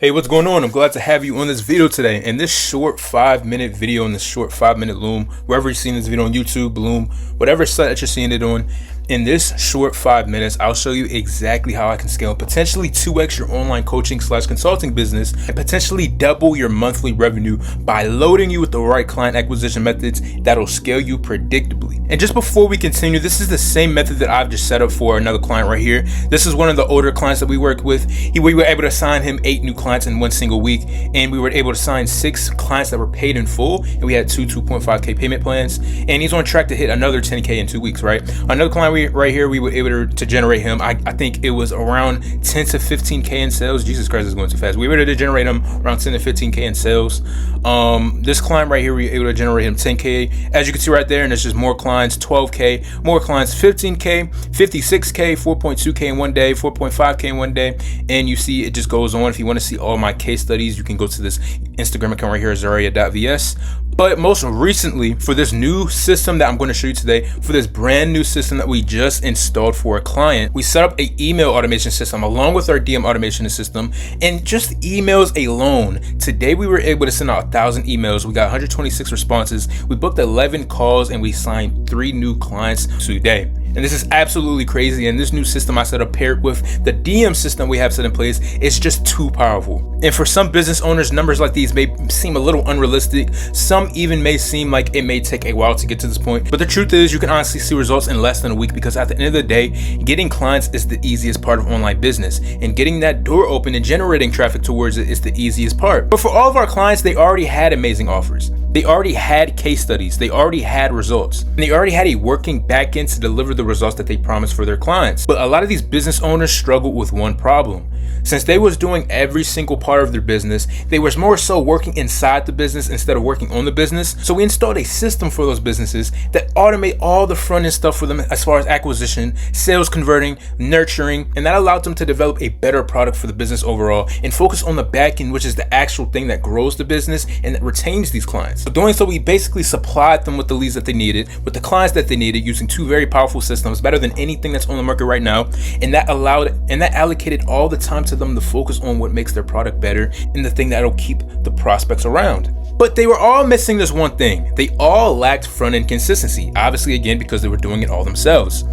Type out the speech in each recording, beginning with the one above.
Hey, what's going on? I'm glad to have you on this video today. In this short 5-minute video, in this short 5-minute Loom, wherever you're seeing this video on YouTube, Loom, whatever site that you're seeing it on, in this short 5 minutes, I'll show you exactly how I can scale potentially 2x your online coaching / consulting business and potentially double your monthly revenue by loading you with the right client acquisition methods that'll scale you predictably. And just before we continue, this is the same method that I've just set up for another client right here. This is one of the older clients that we worked with. We were able to sign him 8 new clients in one single week, and we were able to sign 6 clients that were paid in full, and we had 2.5K payment plans, and he's on track to hit another 10K in 2 weeks, right? Another client right here, we were able to generate him, I think it was around 10 to 15K in sales. Jesus Christ, is going too fast. We were able to generate him around 10 to 15K in sales. This client right here, we were able to generate him 10K. As you can see right there, and it's just more clients, 12K, more clients, 15K, 56K, 4.2K in one day, 4.5K in one day, and you see it just goes on. If you want to see all my case studies, you can go to this Instagram account right here, Zaria.vs. But most recently, for this new system that I'm going to show you today, for this brand new system that we just installed for a client, we set up an email automation system along with our DM automation system, and just emails alone. Today, we were able to send out 1,000 emails. We got 126 responses. We booked 11 calls and we signed 3 new clients today. And this is absolutely crazy. And this new system I set up paired with the DM system we have set in place, it's just too powerful. And for some business owners, numbers like these may seem a little unrealistic. Some even may seem like it may take a while to get to this point. But the truth is, you can honestly see results in less than a week, because at the end of the day, getting clients is the easiest part of online business. And getting that door open and generating traffic towards it is the easiest part. But for all of our clients, they already had amazing offers. They already had case studies. They already had results. And they already had a working back end to deliver the results that they promised for their clients. But a lot of these business owners struggled with one problem. Since they was doing every single part of their business, they was more so working inside the business instead of working on the business. So we installed a system for those businesses that automate all the front end stuff for them as far as acquisition, sales converting, nurturing, and that allowed them to develop a better product for the business overall and focus on the back end, which is the actual thing that grows the business and that retains these clients. So doing so, we basically supplied them with the leads that they needed, with the clients that they needed, using 2 very powerful systems, better than anything that's on the market right now. And that allocated all the time to them to focus on what makes their product better and the thing that'll keep the prospects around. But they were all missing this one thing. They all lacked front-end consistency, obviously, again, because they were doing it all themselves.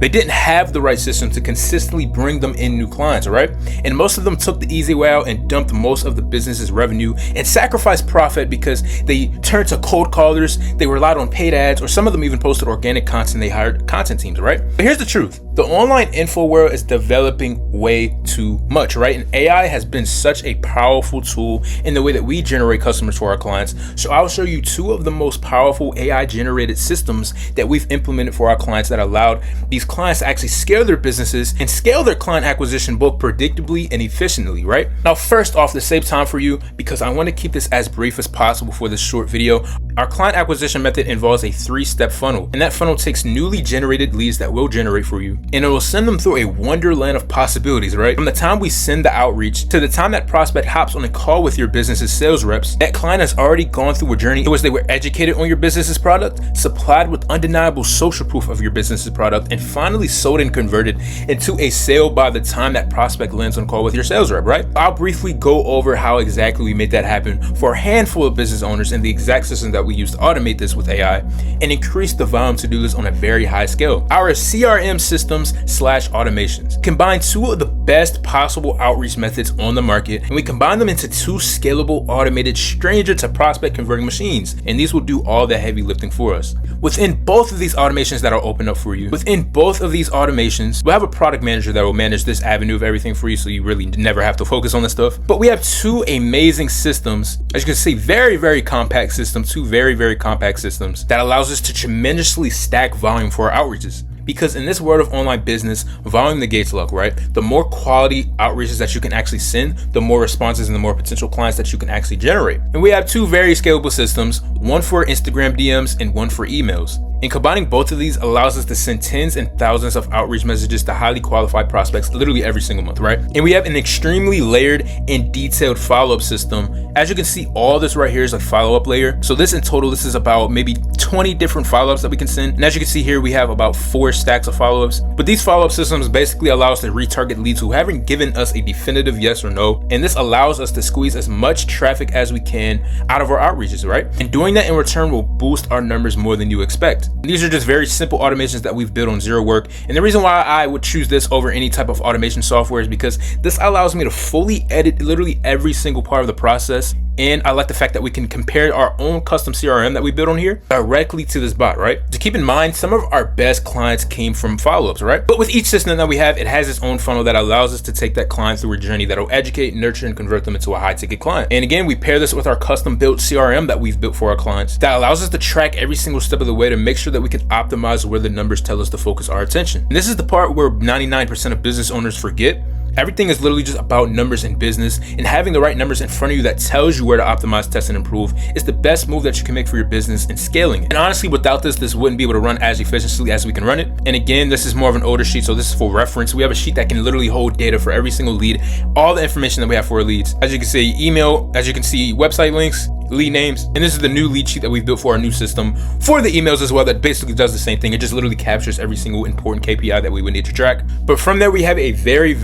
They didn't have the right system to consistently bring them in new clients, all right? And most of them took the easy way out and dumped most of the business's revenue and sacrificed profit because they turned to cold callers, they relied on paid ads, or some of them even posted organic content. They hired content teams, right? But here's the truth. The online info world is developing way too much, right? And AI has been such a powerful tool in the way that we generate customers for our clients. So I'll show you 2 of the most powerful AI generated systems that we've implemented for our clients that allowed these clients to actually scale their businesses and scale their client acquisition both predictably and efficiently, right? Now, first off, to save time for you, because I want to keep this as brief as possible for this short video, our client acquisition method involves a 3-step funnel, and that funnel takes newly generated leads that we'll generate for you, and it will send them through a wonderland of possibilities, right? From the time we send the outreach to the time that prospect hops on a call with your business's sales reps, that client has already gone through a journey in which they were educated on your business's product, supplied with undeniable social proof of your business's product, and finally sold and converted into a sale by the time that prospect lands on call with your sales rep, right? I'll briefly go over how exactly we made that happen for a handful of business owners and the exact system that we use to automate this with AI and increase the volume to do this on a very high scale. Our CRM systems / automations combine 2 of the best possible outreach methods on the market, and we combine them into 2 scalable, automated, stranger to prospect converting machines, and these will do all the heavy lifting for us. Within both of these automations that I'll open up for you, within both of these automations, we'll have a product manager that will manage this avenue of everything for you, so you really never have to focus on this stuff. But we have 2 amazing systems, as you can see, very, very compact systems, 2 very, very compact systems that allows us to tremendously stack volume for our outreaches. Because in this world of online business, volume negates luck, right? The more quality outreaches that you can actually send, the more responses and the more potential clients that you can actually generate. And we have 2 very scalable systems, one for Instagram DMs and one for emails. And combining both of these allows us to send tens and thousands of outreach messages to highly qualified prospects literally every single month, right? And we have an extremely layered and detailed follow-up system. As you can see, all this right here is a follow-up layer. So this in total, this is about maybe 20 different follow-ups that we can send. And as you can see here, we have about 4 stacks of follow-ups. But these follow-up systems basically allow us to retarget leads who haven't given us a definitive yes or no. And this allows us to squeeze as much traffic as we can out of our outreaches, right? And doing that in return will boost our numbers more than you expect. These are just very simple automations that we've built on Zero Work. And the reason why I would choose this over any type of automation software is because this allows me to fully edit literally every single part of the process. And I like the fact that we can compare our own custom CRM that we built on here directly to this bot, right? To keep in mind, some of our best clients came from follow-ups, right? But with each system that we have, it has its own funnel that allows us to take that client through a journey that'll educate, nurture, and convert them into a high-ticket client. And again, we pair this with our custom-built CRM that we've built for our clients that allows us to track every single step of the way to make sure that we can optimize where the numbers tell us to focus our attention. And this is the part where 99% of business owners forget. Everything is literally just about numbers in business, and having the right numbers in front of you that tells you where to optimize, test, and improve is the best move that you can make for your business and scaling it. And honestly, without this wouldn't be able to run as efficiently as we can run it. And again, this is more of an older sheet, so this is for reference. We have a sheet that can literally hold data for every single lead, all the information that we have for our leads. As you can see, email, as you can see, website links, lead names, and this is the new lead sheet that we've built for our new system for the emails as well that basically does the same thing. It just literally captures every single important KPI that we would need to track. But from there, we have a very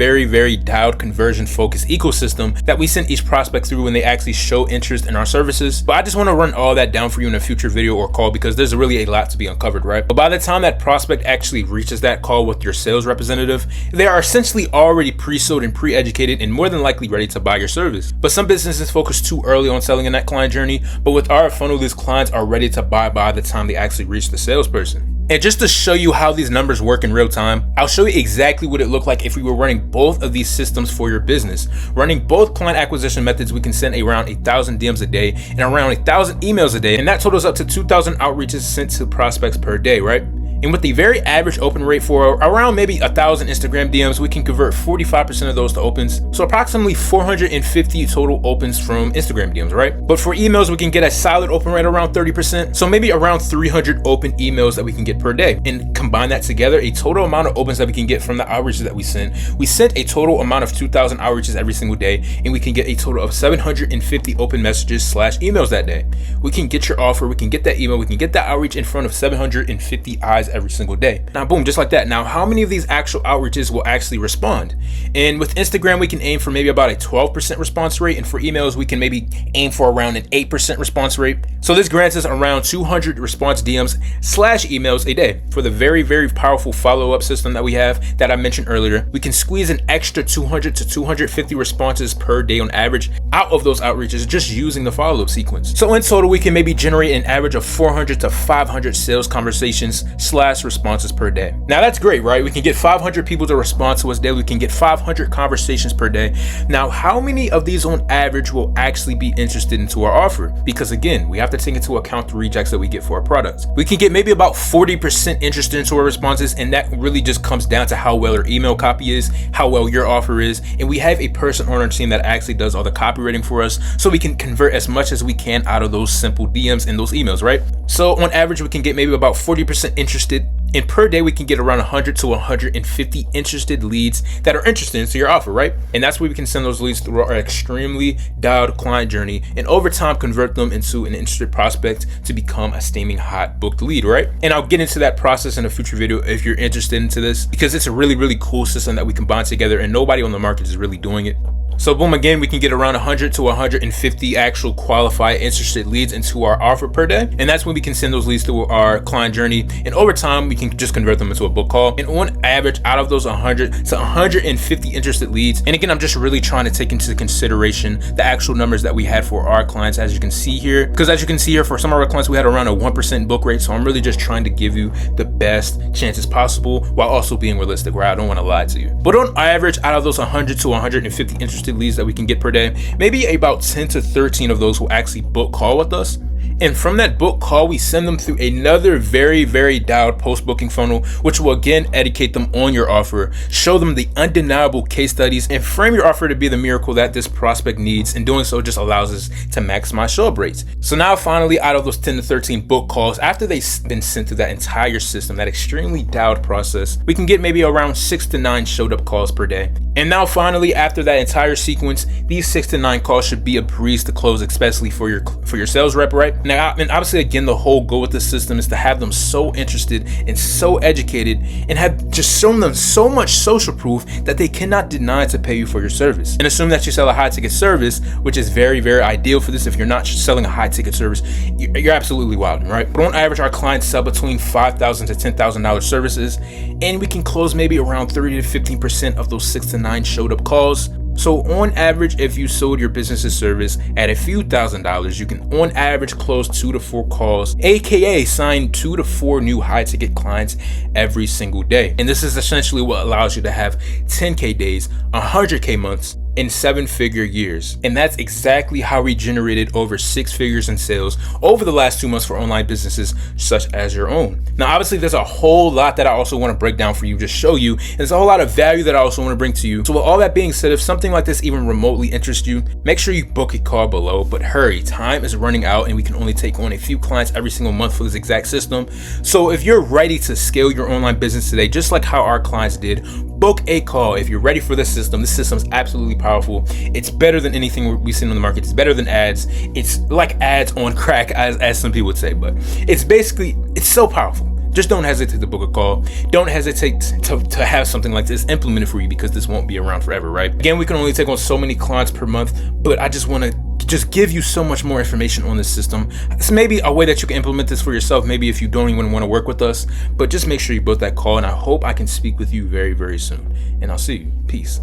dialed conversion focused ecosystem that we send each prospect through when they actually show interest in our services. But I just want to run all that down for you in a future video or call because there's really a lot to be uncovered, right? But by the time that prospect actually reaches that call with your sales representative, they are essentially already pre-sold and pre-educated and more than likely ready to buy your service. But some businesses focus too early on selling in that client journey, but with our funnel, these clients are ready to buy by the time they actually reach the salesperson. And just to show you how these numbers work in real time, I'll show you exactly what it looked like if we were running both of these systems for your business. Running both client acquisition methods, we can send around 1,000 DMs a day and around 1,000 emails a day, and that totals up to 2,000 outreaches sent to prospects per day, right? And with the very average open rate for around maybe 1,000 Instagram DMs, we can convert 45% of those to opens. So approximately 450 total opens from Instagram DMs, right? But for emails, we can get a solid open rate around 30%. So maybe around 300 open emails that we can get per day. And combine that together, a total amount of opens that we can get from the outreaches that we sent. We sent a total amount of 2,000 outreaches every single day, and we can get a total of 750 open messages / emails that day. We can get your offer, we can get that email, we can get that outreach in front of 750 eyes every single day. Now, boom, just like that. Now, how many of these actual outreaches will actually respond? And with Instagram, we can aim for maybe about a 12% response rate. And for emails, we can maybe aim for around an 8% response rate. So this grants us around 200 response DMs / emails a day. For the very powerful follow-up system that we have that I mentioned earlier, we can squeeze an extra 200 to 250 responses per day on average out of those outreaches just using the follow-up sequence. So in total, we can maybe generate an average of 400 to 500 sales conversations / responses per day. Now that's great, right? We can get 500 people to respond to us daily. We can get 500 conversations per day. Now, how many of these on average will actually be interested into our offer? Because again, we have to take into account the rejects that we get for our products. We can get maybe about 40% interested into our responses, and that really just comes down to how well our email copy is, how well your offer is, and we have a person on our team that actually does all the copywriting for us, so we can convert as much as we can out of those simple DMs and those emails, right? So on average, we can get maybe about 40% interested, and per day we can get around 100 to 150 interested leads that are interested into your offer, right? And that's where we can send those leads through our extremely dialed client journey, and over time convert them into an interested prospect to become a steaming hot booked lead, right? And I'll get into that process in a future video if you're interested into this, because it's a really cool system that we combine together and nobody on the market is really doing it. So boom, again, we can get around 100 to 150 actual qualified interested leads into our offer per day. And that's when we can send those leads through our client journey. And over time, we can just convert them into a book call. And on average, out of those 100 to 150 interested leads, and again, I'm just really trying to take into consideration the actual numbers that we had for our clients, as you can see here. Because as you can see here, for some of our clients, we had around a 1% book rate. So I'm really just trying to give you the best chances possible while also being realistic, where I don't want to lie to you. But on average, out of those 100 to 150 interested leads that we can get per day, maybe about 10 to 13 of those will actually book call with us. And from that book call, we send them through another very, very dialed post-booking funnel, which will again educate them on your offer, show them the undeniable case studies, and frame your offer to be the miracle that this prospect needs. And doing so just allows us to maximize show up rates. So now finally, out of those 10 to 13 book calls, after they've been sent through that entire system, that extremely dialed process, we can get maybe around 6 to 9 showed up calls per day. And now finally, after that entire sequence, these 6 to 9 calls should be a breeze to close, especially for your sales rep, right? Now, and obviously, again, the whole goal with the system is to have them so interested and so educated and have just shown them so much social proof that they cannot deny to pay you for your service. And assume that you sell a high ticket service, which is very, very ideal for this. If you're not selling a high ticket service, you're absolutely wilding, right? But on average, our clients sell between $5,000 to $10,000 services, and we can close maybe around 30 to 15% of those 6 to 9 showed up calls. So on average, if you sold your business's service at a few $1,000s, you can on average close 2 to 4 calls, aka sign 2 to 4 new high ticket clients every single day. And this is essentially what allows you to have 10K days, 100K months, in 7-figure years. And that's exactly how we generated over 6 figures in sales over the last 2 months for online businesses such as your own. Now, obviously, there's a whole lot that I also want to break down for you, just show you. And there's a whole lot of value that I also want to bring to you. So with all that being said, if something like this even remotely interests you, make sure you book a call below. But hurry, time is running out and we can only take on a few clients every single month for this exact system. So if you're ready to scale your online business today, just like how our clients did, book a call. If you're ready for this system's absolutely powerful. It's better than anything we've seen on the market. It's better than ads. It's like ads on crack, as some people would say, but it's so powerful. Just don't hesitate to book a call. Don't hesitate to have something like this implemented for you, because this won't be around forever, right? Again, we can only take on so many clients per month, but I just want to just give you so much more information on this system. It's maybe a way that you can implement this for yourself, maybe if you don't even want to work with us, but just make sure you book that call, and I hope I can speak with you very, very soon. And I'll see you. Peace.